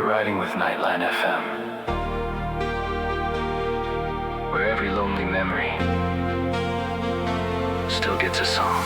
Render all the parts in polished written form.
You're riding with Nightline FM, where every lonely memory still gets a song.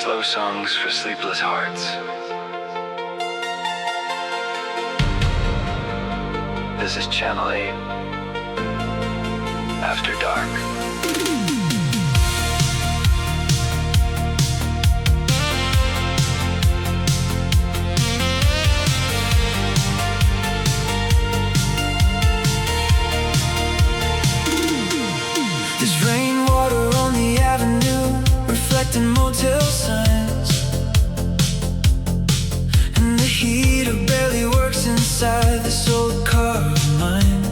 Slow songs for sleepless hearts. This is Channel 8 After Dark. There's rainwater on the avenue, reflecting motel signs, and the heater barely works inside this old car of mine.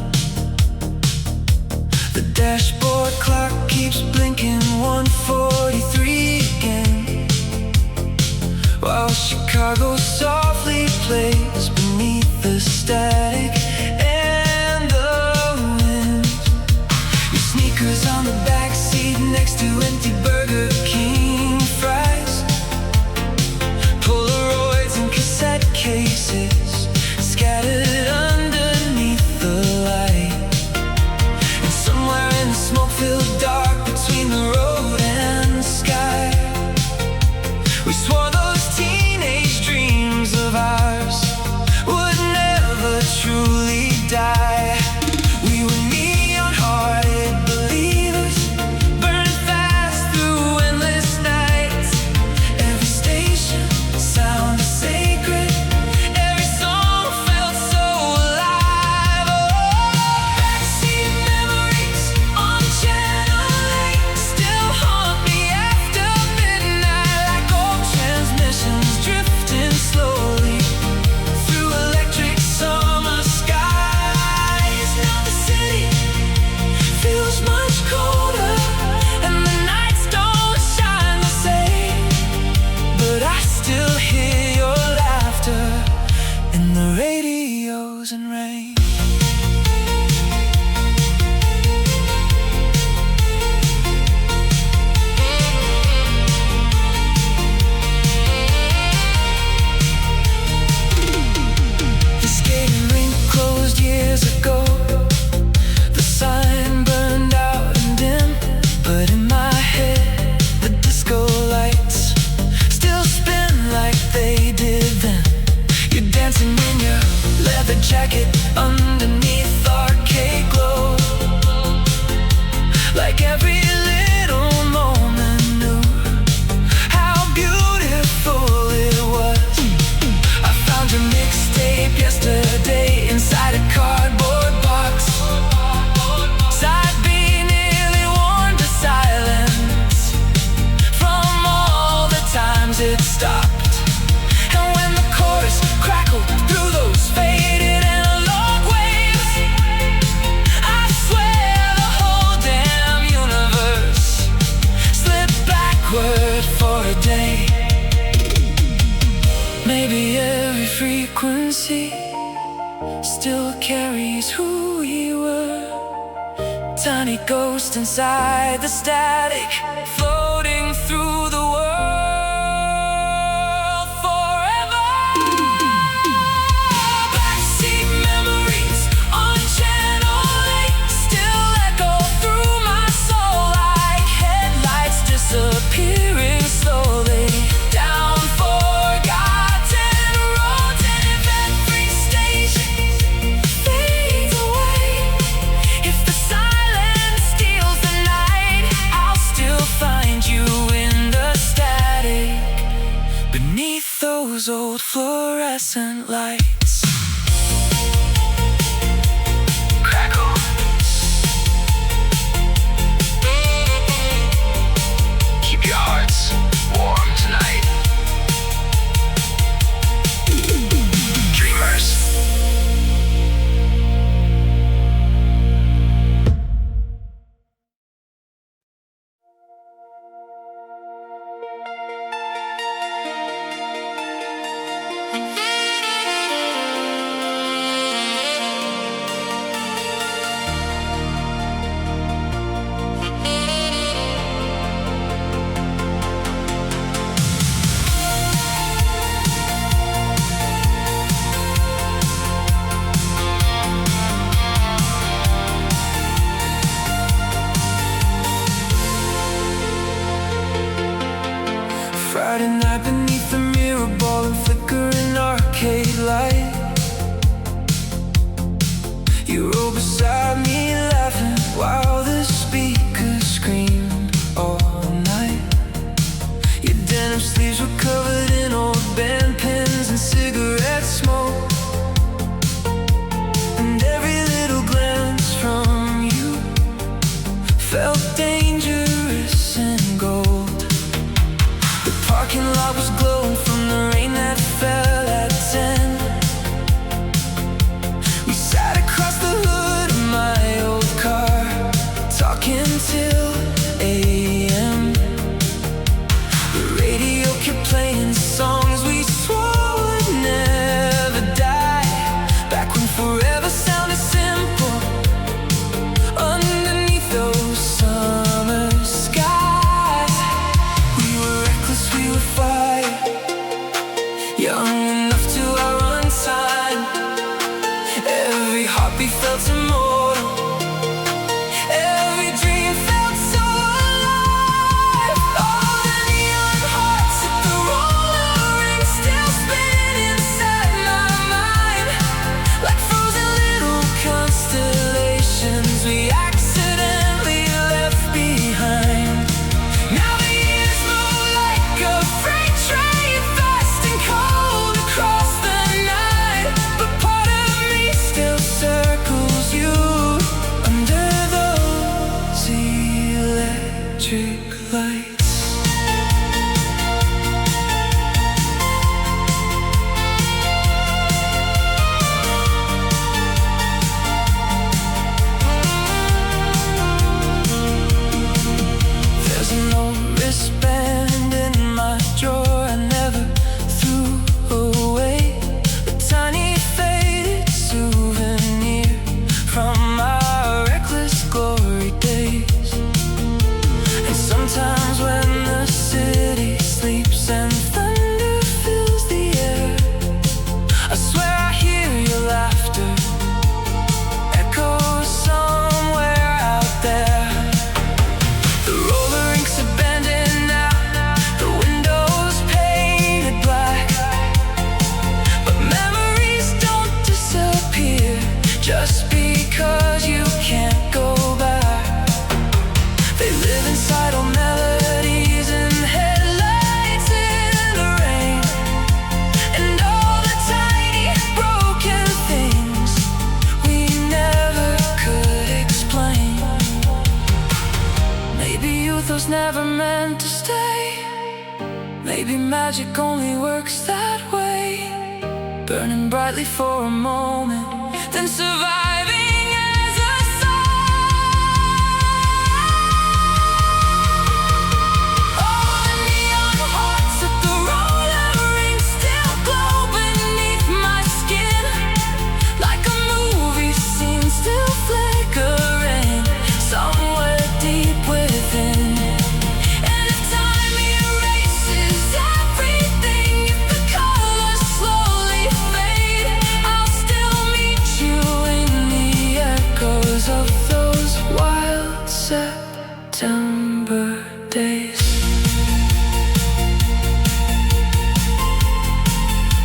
The dashboard clock keeps blinking, 1:43 across Chicago softly plays beneath the static and the wind. Your sneakers on the back seat next to empty Burger King fries. Polaroids and cassette cases scattered underneath the light. And somewhere in the smoke-filled dark between the road and the sky, we swore those teenage dreams of ours would never truly die. We were neon-hearted believers, burning fast through endless nights. Every station sounded sacred, every song felt so alive. Oh, backseat memories on Channel 8 still haunt me after midnight, like old transmissions drifting slowly through electric summer skies. Now the city feels much colder and the nights don't shine the same, but I still hear your laughter in the radios and rain. The skating rink closed years ago. The sign burned out and dim, but in my head the disco lights still spin like they did then. You're dancing in your leather jacket underneath arcade glow, like every little moment knew how beautiful it was. I found your mixtape yesterday inside a cardboard box. Side B nearly warned to silence from all the times it stopped. And when the chorus crackled through those faded analog waves, I swear the whole damn universe slipped backward for a day. Maybe every frequency still carries who we were. Tiny ghost inside the static, floating through the world forever. Backseat memories on Channel 8 still echo through my soul like headlights disappearing slowly down forgotten roads. And if every station fades away, if the silence steals the night, I'll still find you in the static beneath those old fluorescent lights. Crackle. Keep your hearts warm tonight. Dreamers. Friday night beneath the mirror ball and flickering arcade light. You rode beside me laughing while the speakers screamed all night. Your denim sleeves were covered in old band pens and cigarette smoke, and every little glance from you felt dangerous and gold. The parking lot was glowing from the rain that fell at 10. We sat across the hood of my old car, talking till AM. The radio kept playing songs we memories we accidentally left behind. Now the years move like a freight train, fast and cold across the night. But part of me still circles you under those electric lights. There's an old wristband in my drawer I never threw away, a tiny faded souvenir from our reckless glory days. And sometimes when the city sleeps and thunder fills the air, I swear I hear your laughter echo somewhere out there. The roller inks abandoned now, the windows painted black. But memories don't disappear just because you can't go back. They live inside old melodies and headlights in the rain, and all the tiny broken things we never could explain. Maybe youth was never meant to stay. Maybe magic only works that way. Burning brightly for a moment, then surviving as a song. All the neon hearts at the roller ring still glow beneath my skin, like a movie scene still flickering somewhere deep within. And if time erases everything, if the colors slowly fade, I'll still meet you in the echoes of those wild September days.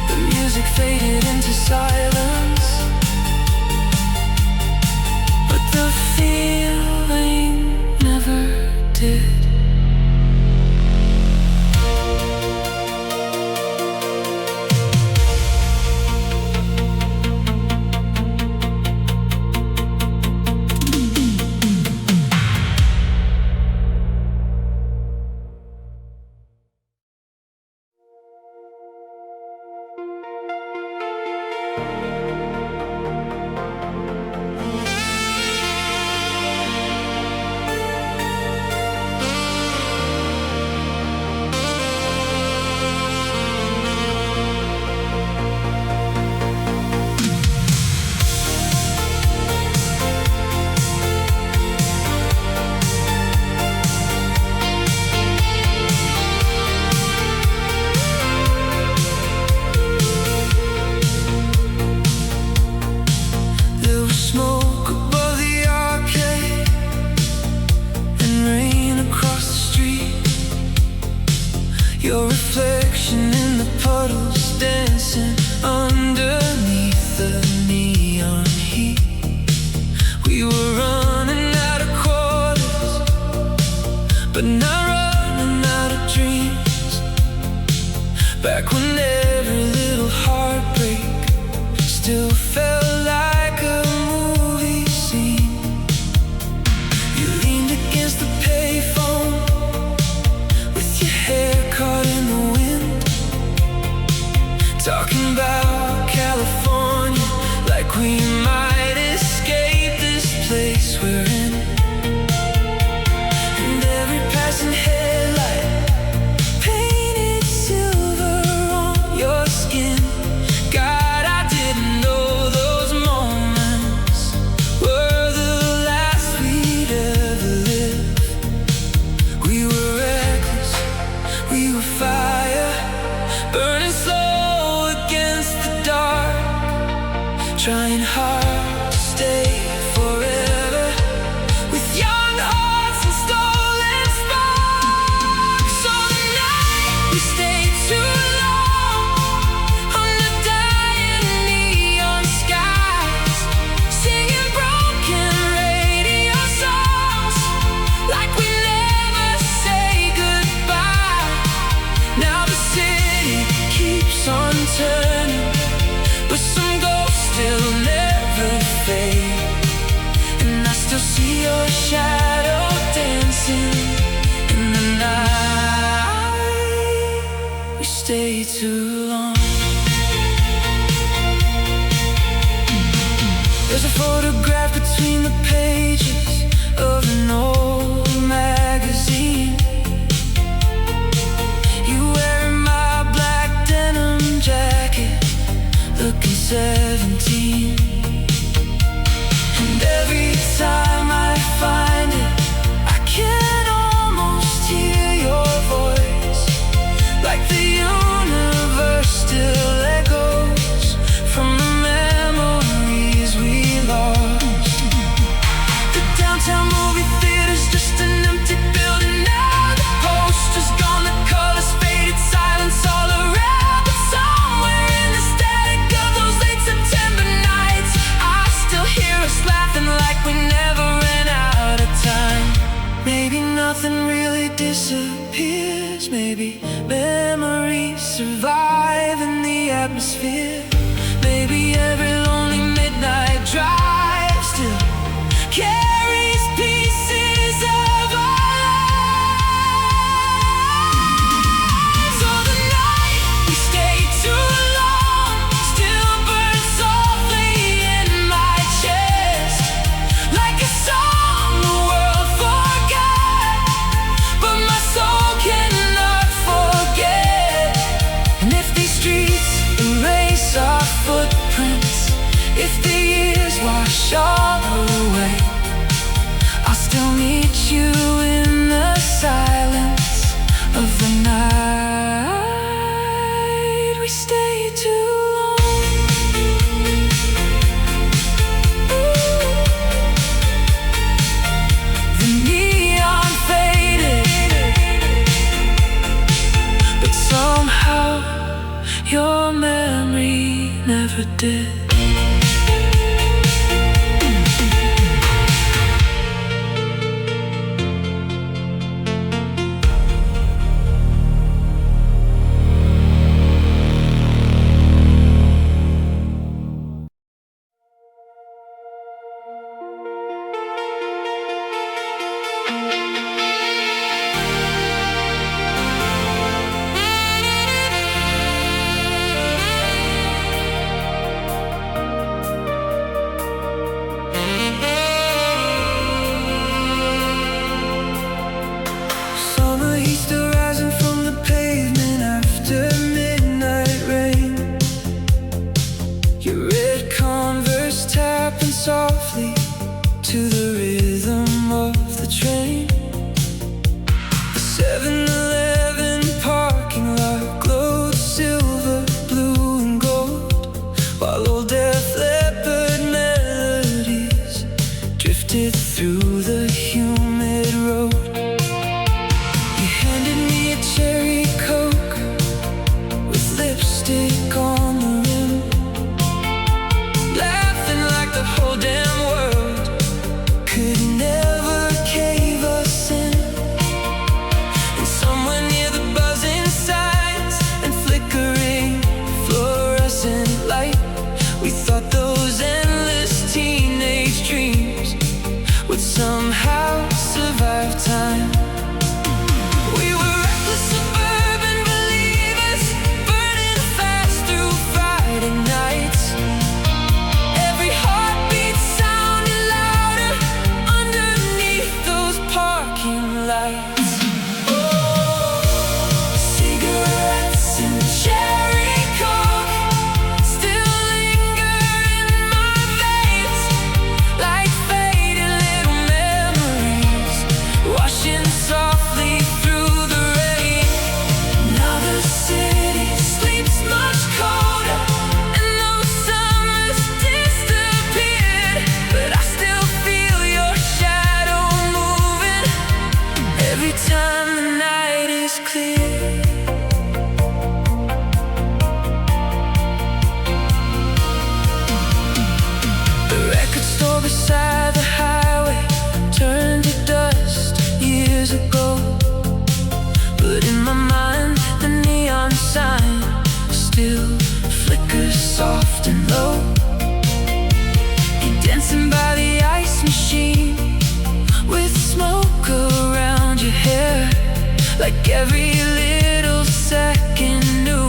The music faded into silence, but the feeling never did. There was smoke above the arcade and rain across the street. Your reflection in the puddles dancing underneath the neon heat. We were running out of quarters, but not running out of dreams. Back when every little heartbreak still felt like a movie scene. You leaned against the payphone with your hair caught in the wind, talking about California like we might escape this place we're in. And every passing headlight painted silver on your skin. God, I didn't know those too long. There's a photograph between the pages of an old magazine. You wearing my black denim jacket, looking 17. And every time I find it, I can almost hear your voice, like the universe still echoes from the memories we lost. The downtown movie theater's just an empty building now. The posters gone, the colors faded, silence all around. But somewhere in the static of those late September nights, I still hear us laughing like we never ran out of time. Maybe nothing really disappears. Maybe memories survive in the atmosphere. Maybe every lonely midnight drive still carries pieces of our lives. So the night we stay too long still burns softly in my chest, like a song the world forgot, but my soul cannot forget. And if these streets erase our footprints, if the years wash all away, I'll still meet you in the silence of the night. We stay too long. The neon faded, but somehow your memory never did. Summer heat still rising from the pavement after midnight rain. Your red Converse tapping softly to the rhythm of the train. The 7-Eleven parking lot glowed silver, blue and gold, while old Def Leppard melodies drifted through the humid road. You handed me a cherry Coke with lipstick on the rim, laughing like the whole damn world could never cave us in. And somewhere near the buzzing signs and flickering fluorescent light, we thought those endless teenage dreams would somehow survive time. We were reckless suburban believers, burning fast through Friday nights. Every heartbeat sounded louder underneath those parking lights. Cigarettes and cherry Coke still linger in my veins, like faded little memories washing softly through the rain. Now the city sleeps much colder, and those summers disappeared, but I still feel your shadow moving every time the night is clear. The record store beside the highway turned to dust years ago, but in my mind the neon sign still flickers soft and low. You're dancing by the ice machine with smoke around your hair, like every little second new.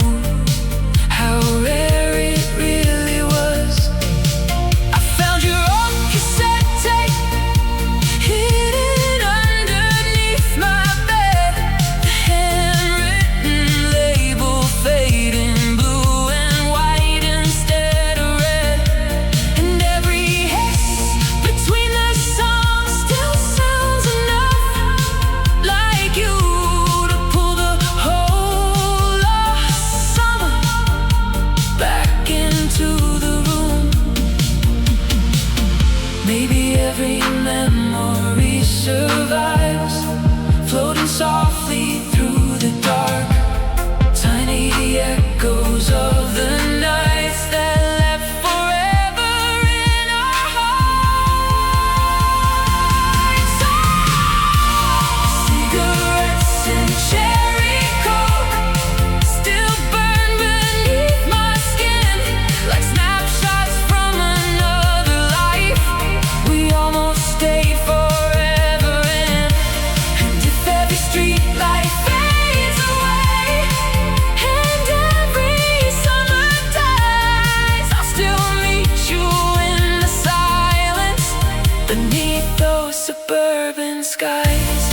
those suburban skies.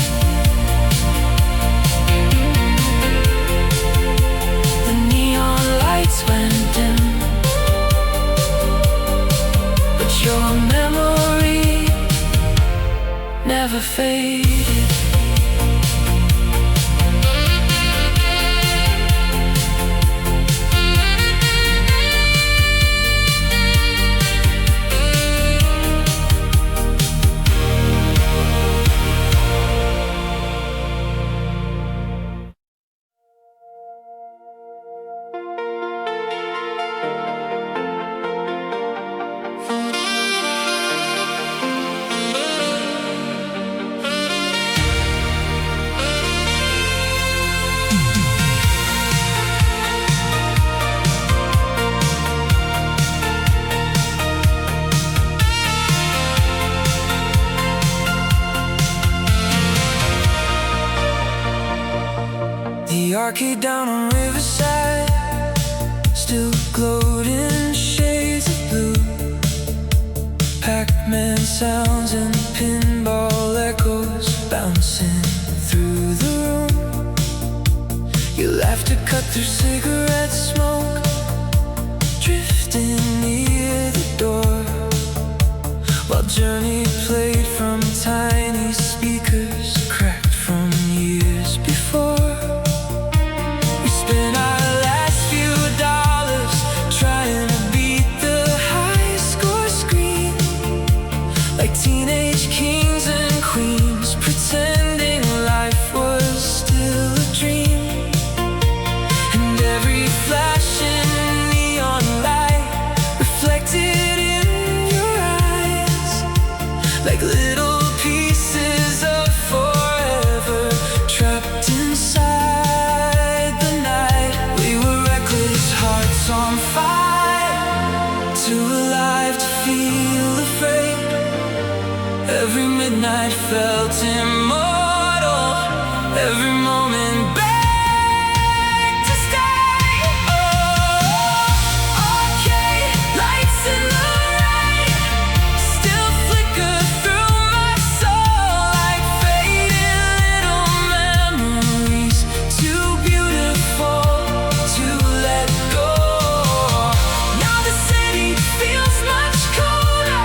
The neon lights went dim, but your memory never faded. The arcade down on Riverside still glowed in shades of blue. Pac-Man sounds and pinball echoes bouncing through the room. Your laughter cut through cigarette smoke, drifting near the door, while Journey played from tiny speakers cracked from years before. Spend our last few dollars trying to beat the high score screen, like teenage kings and queens, pretending life was still a dream. And every flashing neon light reflected in your eyes, like little pieces of forever trapped inside. On fire, too alive to feel afraid. Every midnight felt immortal, every moment begged to stay. Oh, arcade lights in the rain still flicker through my soul like faded little memories, too beautiful to let go. Feels much colder,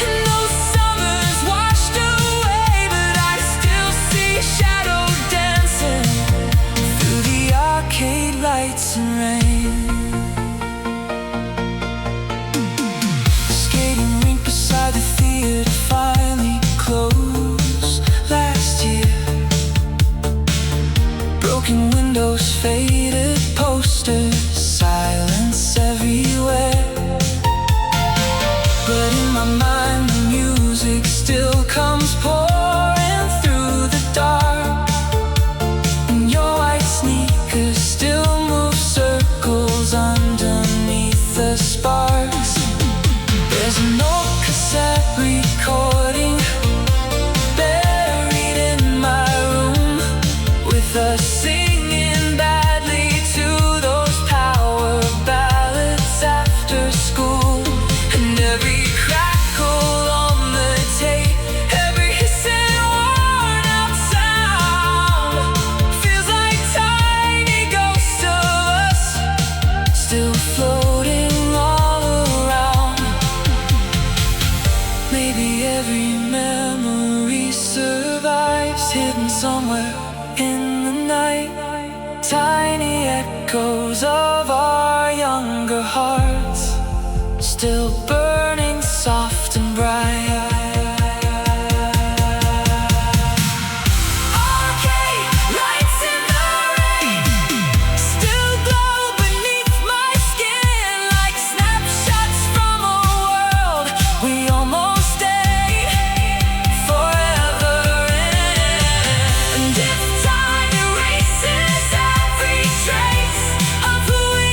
and those summers washed away, but I still see shadow dancing through the arcade lights and rain. The skating rink beside the theater finally closed last year. Broken windows, faded posters, silence everywhere. But in my mind the music still comes pouring through the dark, and your white sneakers still move circles underneath the sparks. There's an old cassette recording buried in my room, with us singing badly to those power ballads after school. And every crackle on the tape, every hissing worn out sound feels like tiny ghosts of us still floating all around. Maybe every memory survives, hidden somewhere in the night. Tiny echoes of our younger hearts still burning soft and bright. Arcade lights in the rain still glow beneath my skin, like snapshots from a world we almost stayed forever in. And if time erases every trace of who we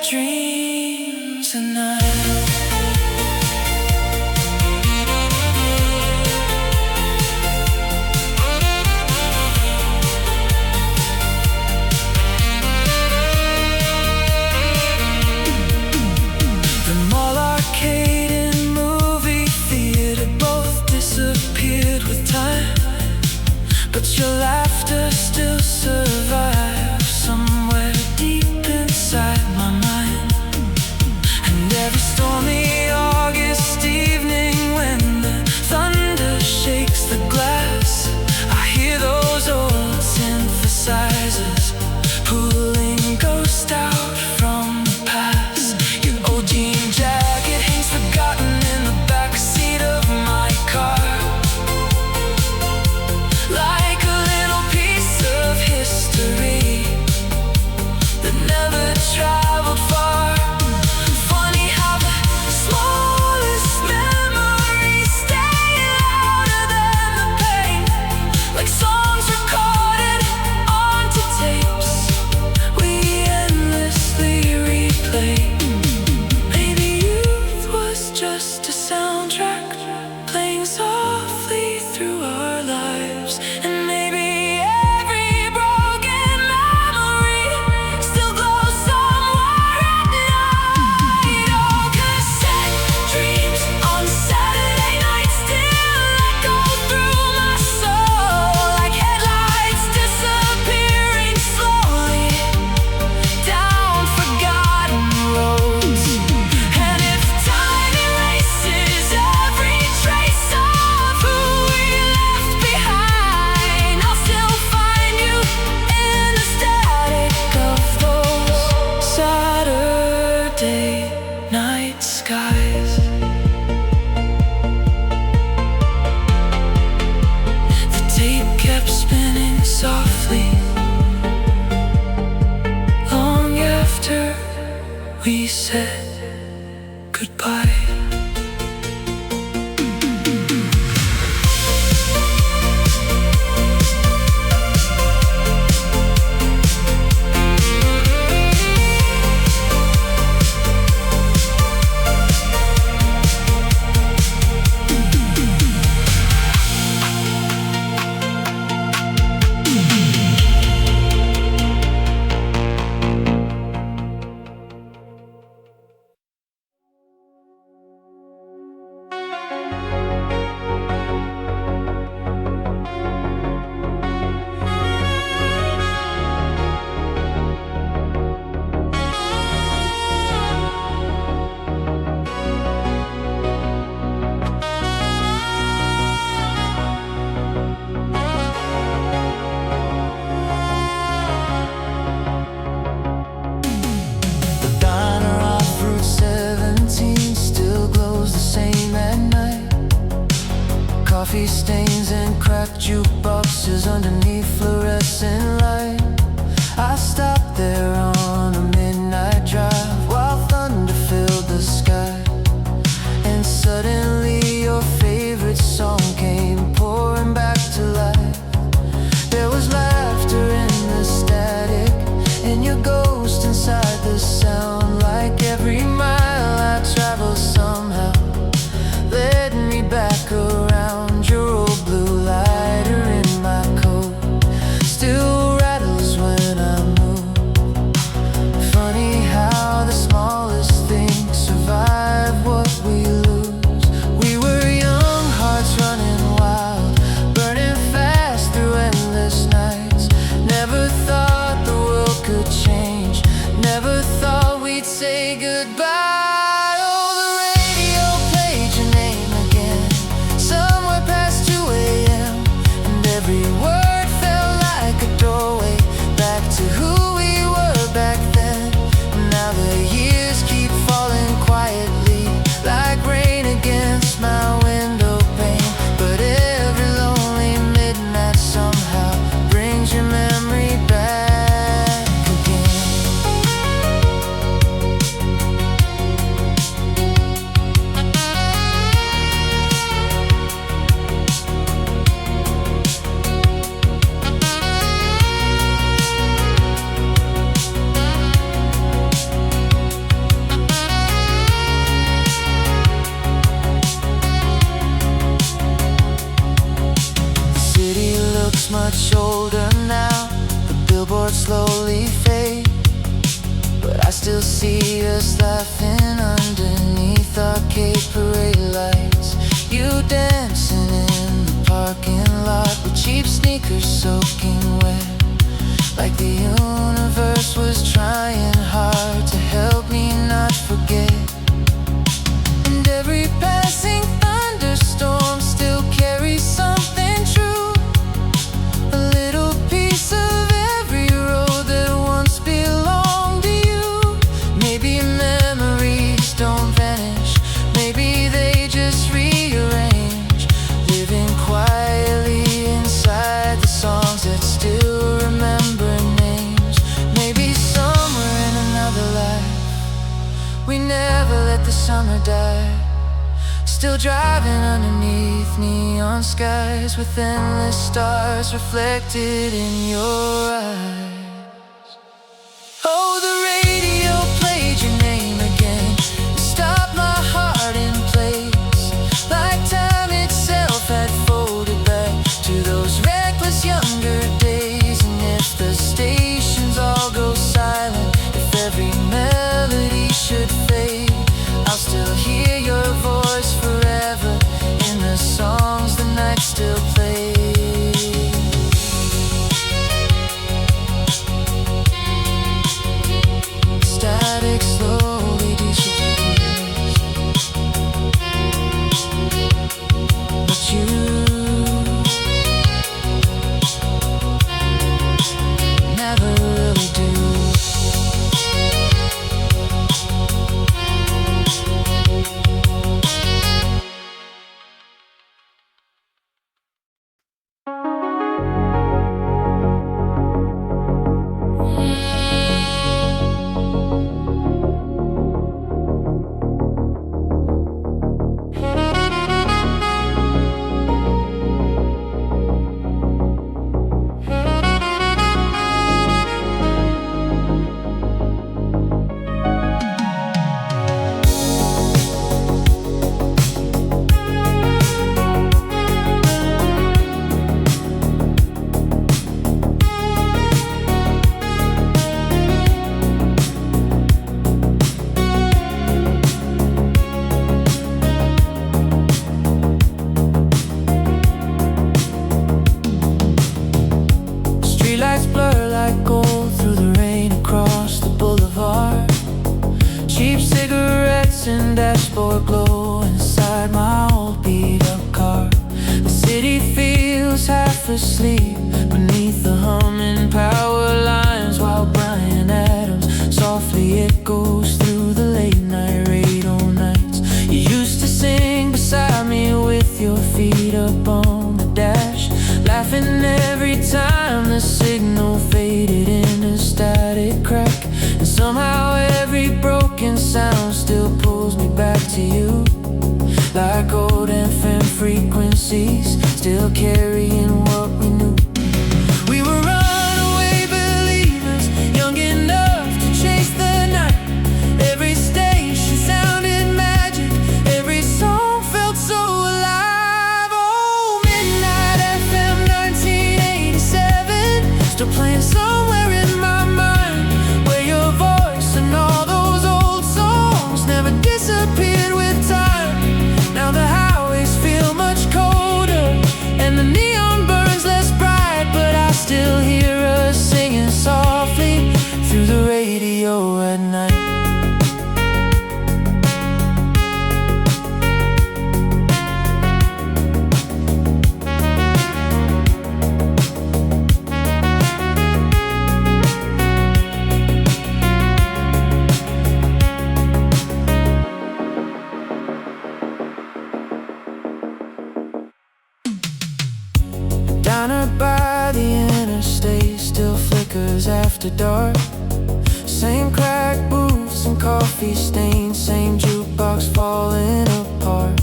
dreams tonight. But your laughter still survives somewhere deep inside my mind. And every stormy August evening when the thunder shakes the glass, I hear those old synthesizers pulling ghosts out from the past. Your old jean jacket hangs forgotten in the backseat of my car, like a little piece of history that never traveled far. Funny how the smallest memories stay louder than the pain, like songs recorded onto tapes we endlessly replay. Maybe youth was just a soundtrack playing softly through our lives. And maybe every broken memory still glows somewhere at night. Oh, cassette dreams on Saturday nights still echo through my soul, like headlights disappearing slowly down forgotten roads. And if time erases every trace of who we left behind, I'll still find you in the static of those Saturday night skies. The tape kept spinning softly long after we said goodbye. The diner off Route 17 still glows the same at night. Coffee stains and cracked jukeboxes underneath fluorescent light. I stopped there on a midnight drive while thunder filled the sky. And suddenly your favorite song came pouring back to life. There was laughter in the static, and your ghost inside the sound. Like every mile I traveled somehow led me back around. Your old blue lighter in my coat still rattles when I move. Funny how the smallest things survive what we lose. We were young, hearts running wild, burning fast through endless nights. Never thought the world could change, never thought we'd say goodbye. Oh, the radio played your name again, somewhere past 2 a.m. And every word felt like a doorway back to who we were back then. Now the years keep falling quietly like rain against my window pane. But every lonely midnight somehow brings your memory back again. still see us laughing underneath arcade parade lights. You dancing in the parking lot with cheap sneakers soaking wet, like the universe was trying hard to help me not forget. And every passing thunderstorm still carries something true, a little piece of every road that once belonged to you. Maybe memories don't vanish, maybe they just rearrange, living quietly inside the songs that still remember names. Maybe somewhere in another life we never let the summer die, still driving underneath neon skies with endless stars reflected in your eyes. Oh, the radio played your name again, it stopped my heart in place, like time itself had folded back to those reckless younger days. And if the stations all go silent, if every melody should fade, I'll still hear your voice forever in the songs the night still plays. Static slowly disappears, but you never really do. Streetlights blur like gold through the rain across the boulevard. Cheap cigarettes and dashboard glow inside my old beat-up car. The city feels half asleep beneath the humming power lines, while Bryan Adams softly echoes through the late-night radio nights. You used to sing beside me with your feet up on the dash, laughing every time the signal faded into static crack. And somehow every broken sound still pulls me back to you, like old FM frequencies still carrying what we knew. We were runaway believers, young enough to chase the night. Every station sounded magic, every song felt so alive. Oh, Midnight FM 1987, still playing somewhere in my mind, where your voice and all those old songs never disappeared with time. Now the highways feel much colder and the neon burns less bright, but I still hear us singing softly through the radio at night. Diner by the interstate still flickers after dark. Same cracked booths and coffee stains, same jukebox falling apart.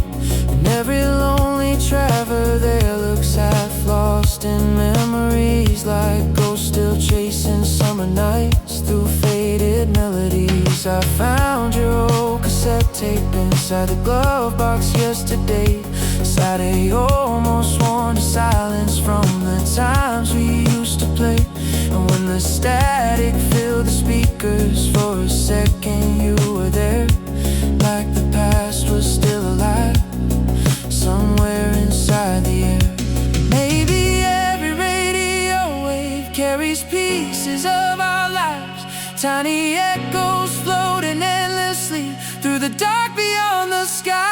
And every lonely traveler there looks half lost in memories, like ghosts still chasing summer nights through faded melodies. I found your old cassette tape inside the glove box yesterday. Saturday almost worn to silence from the times we used to play. And when when the static filled the speakers. For a second you were there, like the past was still alive, somewhere inside the air. Maybe every radio wave carries pieces of our lives, tiny echoes floating endlessly through the dark beyond the sky.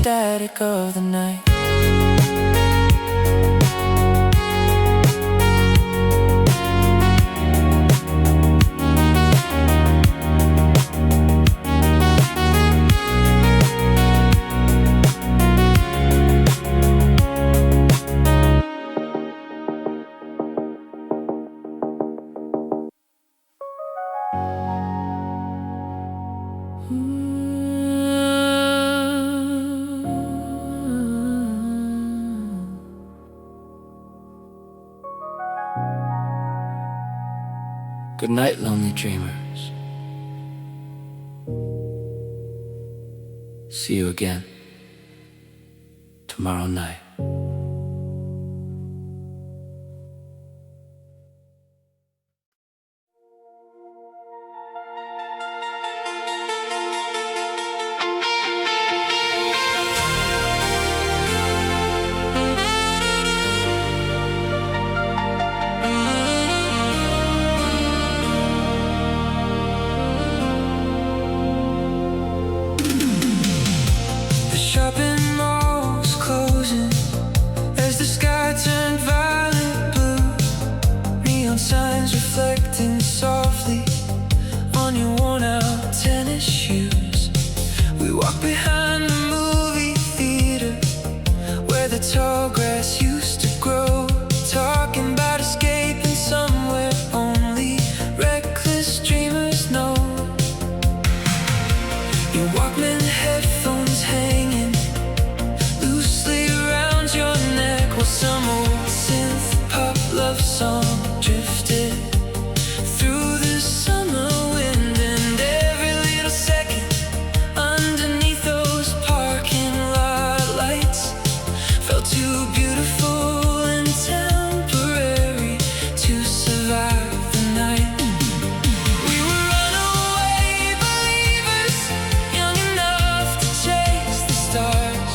Static of the night. Good night, lonely dreamers. See you again tomorrow night. Shopping malls closing as the sky turned violet blue. Neon signs reflecting softly on your worn-out tennis shoes. We walk behind the movie theater where the tall grass used to grow, talking about escaping somewhere only reckless dreamers know. Your Walkman headphones hanging loosely around your neck, while some old synth-pop love song drifted through the summer wind. And every little second underneath those parking lot lights felt too beautiful and temporary to survive the night. We were runaway believers, young enough to chase the stars.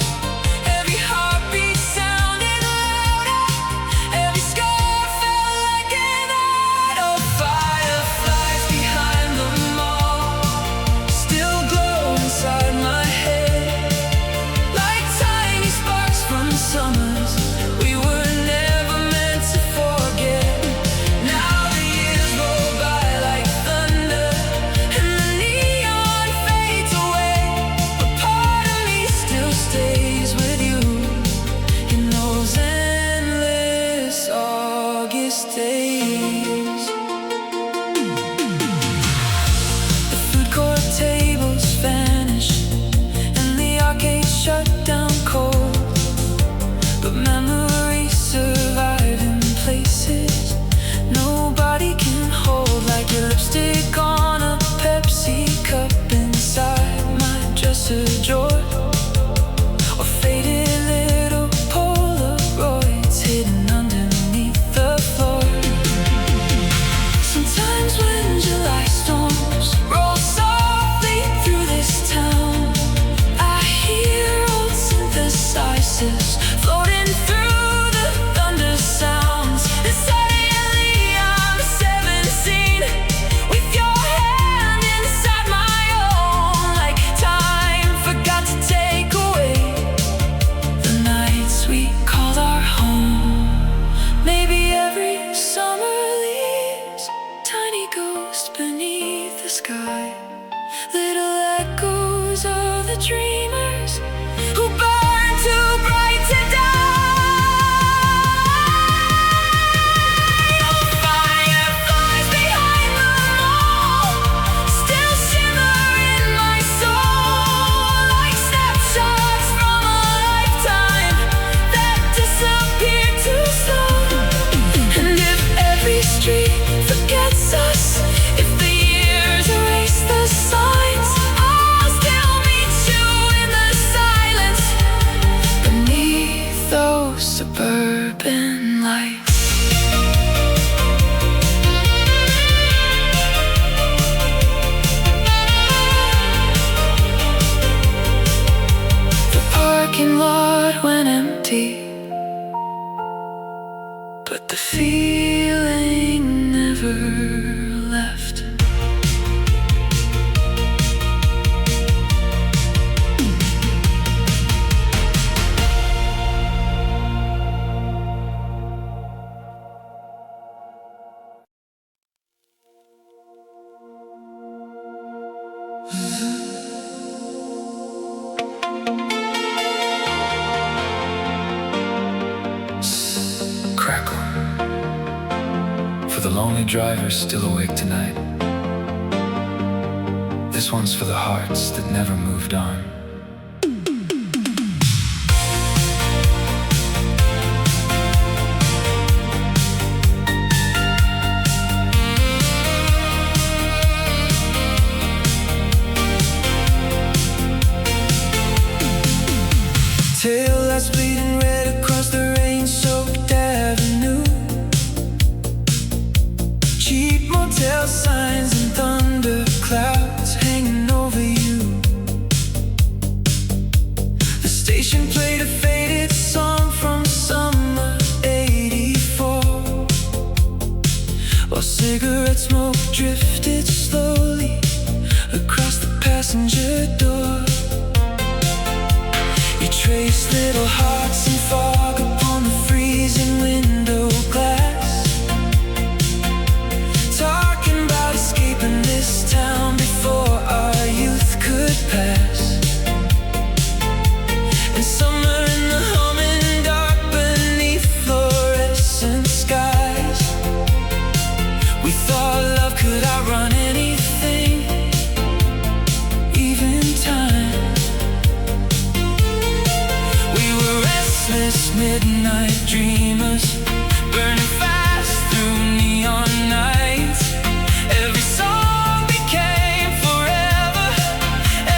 Every heartbeat sounded louder, every scar felt like an idol. Fireflies behind the mall still glow inside my head, like tiny sparks from summers we were never meant to forget. Now the years roll by like thunder, and the neon fades away, but part of me still stays with you in those endless August days. The food court tables vanished and the arcade shut down cold, but memories survive in places nobody can hold, like your lipstick on a Pepsi cup inside my dresser drawer, or faded little Polaroids hidden underneath the floor. Sometimes when July storms roll softly through this town, I hear old synthesizers floating through suburban life. The parking lot went empty, but the feeling never left. Crackle. For the lonely drivers still awake tonight. This one's for the hearts that never moved on. Tail lights bleeding red across the rain-soaked avenue. Cheap motel signs and thunder clouds hanging over you. The station played a faded song from summer '84, while cigarette smoke drifted slowly across the passenger door. Trace little hearts in fog upon the freezing window glass, talking about escaping this town before our youth could pass. And somewhere in the humming dark beneath fluorescent skies, we thought love could outrun anything, even time. Midnight dreamers, burning fast through neon nights. Every song became forever,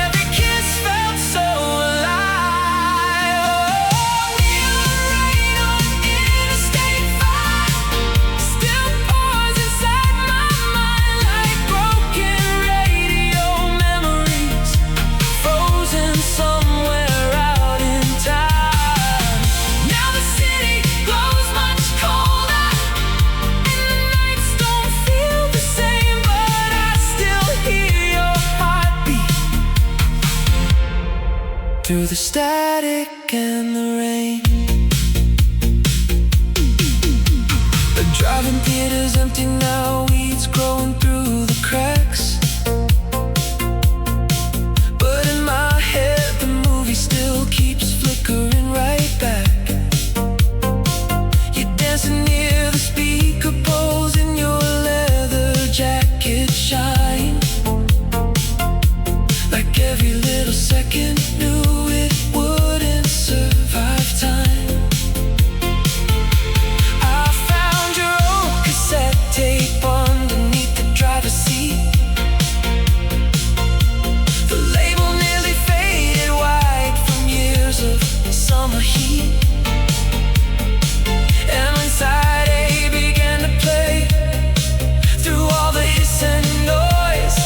every kiss felt so alive. Oh, neon rain on Interstate 5 still pours inside my mind like broken radio memories, frozen somewhere out in time. Through the static and the rain, the drive-in theater's empty now, weeds growing through the cracks. But in my head the movie still keeps flickering right back. You're dancing near the speaker poles in your leather jacket shine, like every little second knew it wouldn't survive time. I found your old cassette tape underneath the driver's seat. The label nearly faded white from years of summer heat. And when side A began to play, through all the hiss and noise,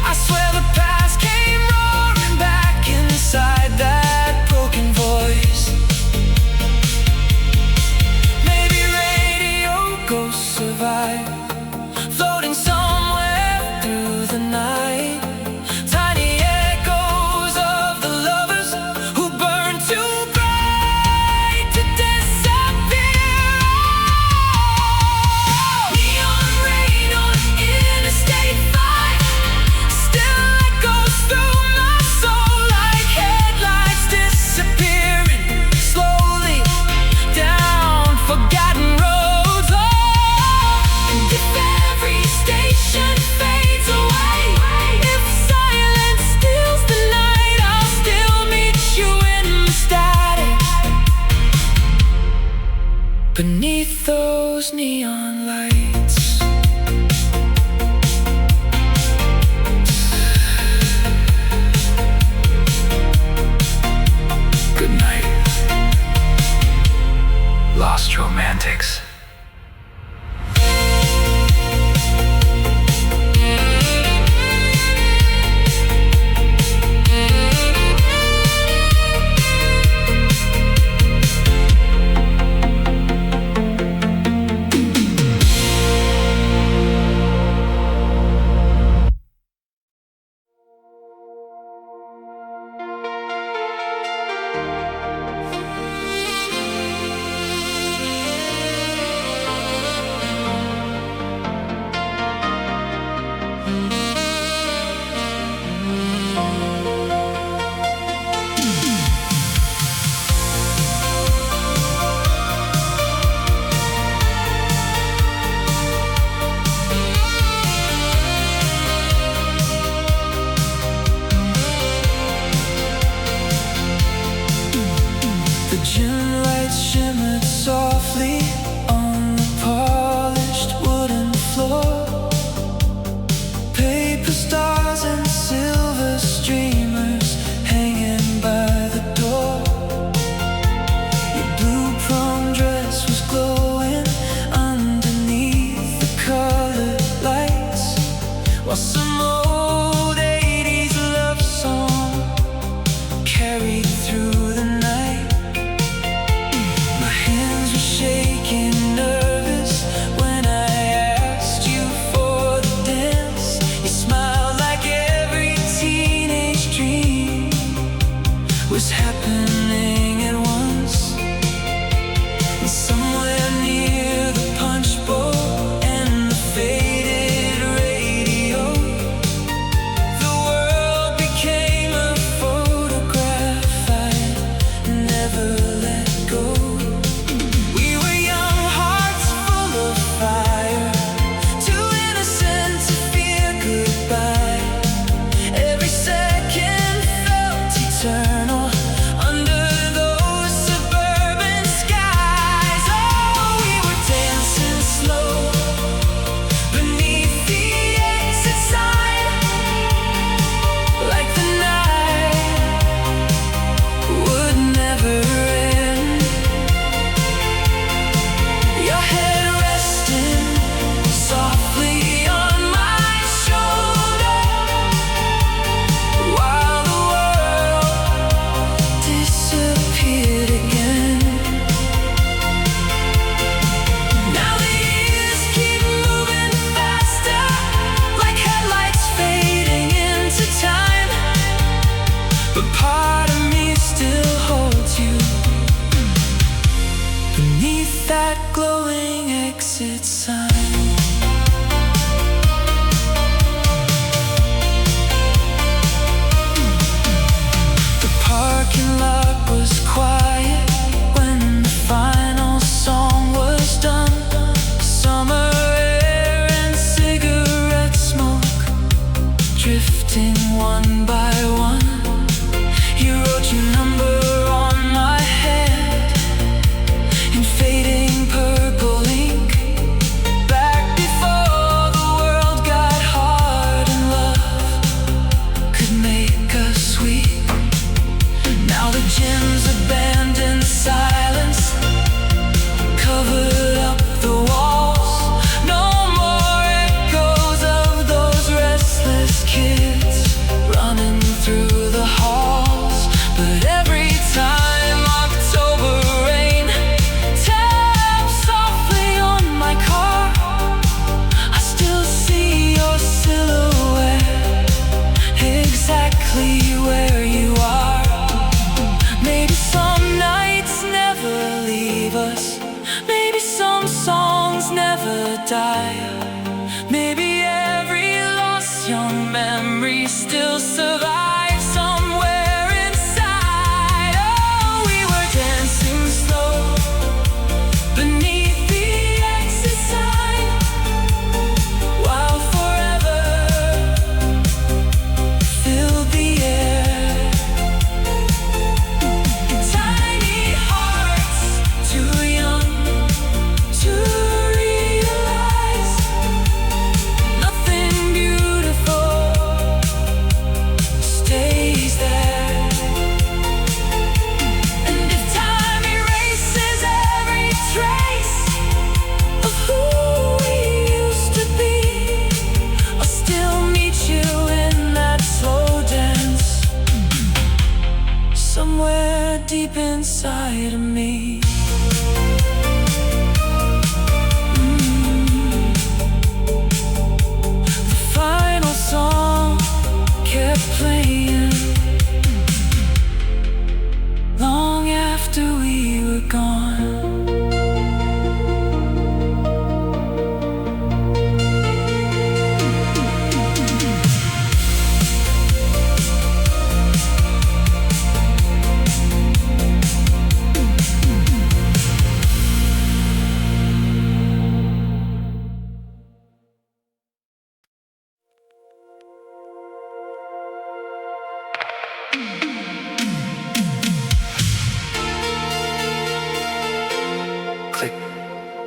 I swear the past came roaring back inside that broken voice. Maybe radio ghosts survive, floating somewhere through the night. Tiny echoes of the lovers who burned too bright to disappear. Neon rain on Interstate 5 still echoes through my soul like headlights disappearing slowly down forgotten roads. Oh, and if every station fades away, if silence steals the night, I'll still meet you in the static beneath those neon lights. Good night. romantics.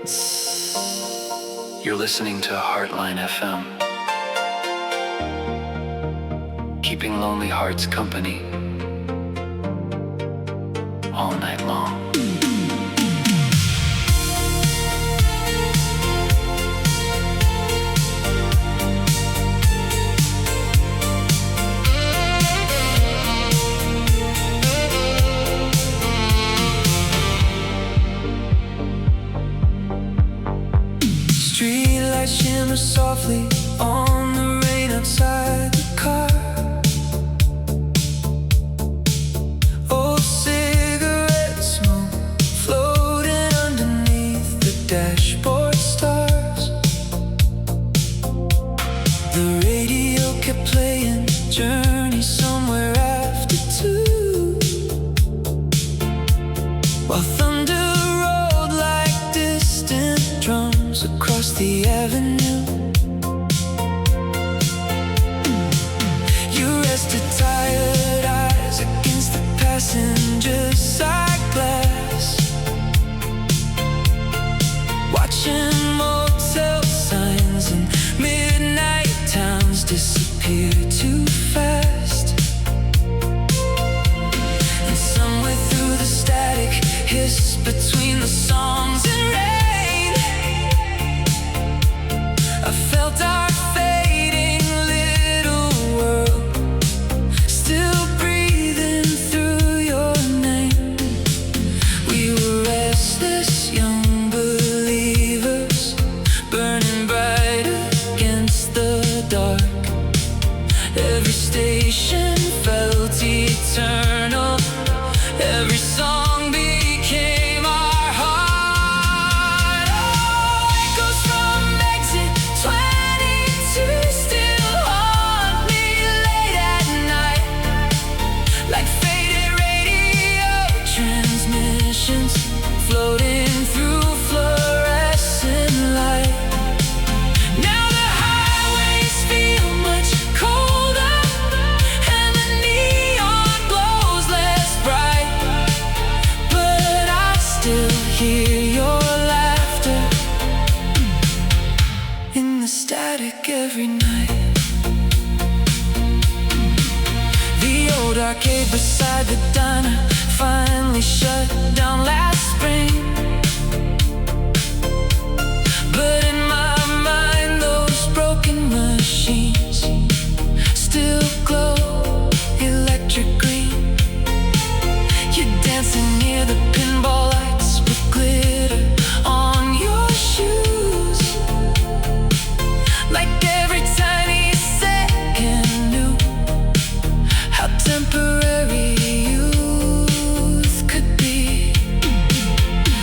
You're listening to Heartline FM, keeping lonely hearts company all night long. Streetlights shimmer softly on the rain outside the car. Old cigarette smoke floating underneath the dashboard stars. The radio kept playing Journey somewhere after 2, while thunder rolled like distant drums across the avenue. You rested tired eyes against the passenger side glass, watching motel signs and midnight towns disappear too fast. And somewhere through the static hiss between the songs and rain, I felt our fading little world still breathing through your name. We were restless young believers, burning bright against the dark. Every station felt eternal, every song became our heart. Oh, echoes from exit 22 still haunt me late at night, like faded radio transmissions floating through fluorescent light. Now the highways feel much colder, and the neon glows less bright, but I still hear your laughter in the static every night. The old arcade beside the diner finally shut down last spring, but in my mind those broken machines still glow electric green. You're dancing near the pinball lights with glitter on your shoes, like every tiny second knew how temporary youth could be.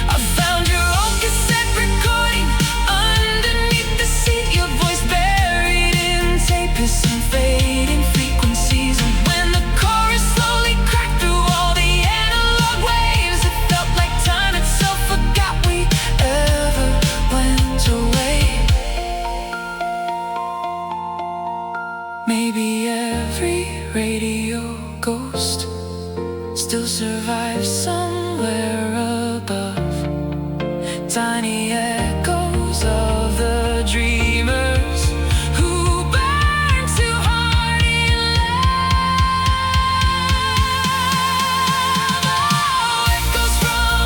I found your old cassette recording underneath the seat, your voice buried in tape, some fading frequencies. And when the chorus slowly cracked through all the analog waves, it felt like time itself forgot we ever went away. Maybe every radio ghost still survives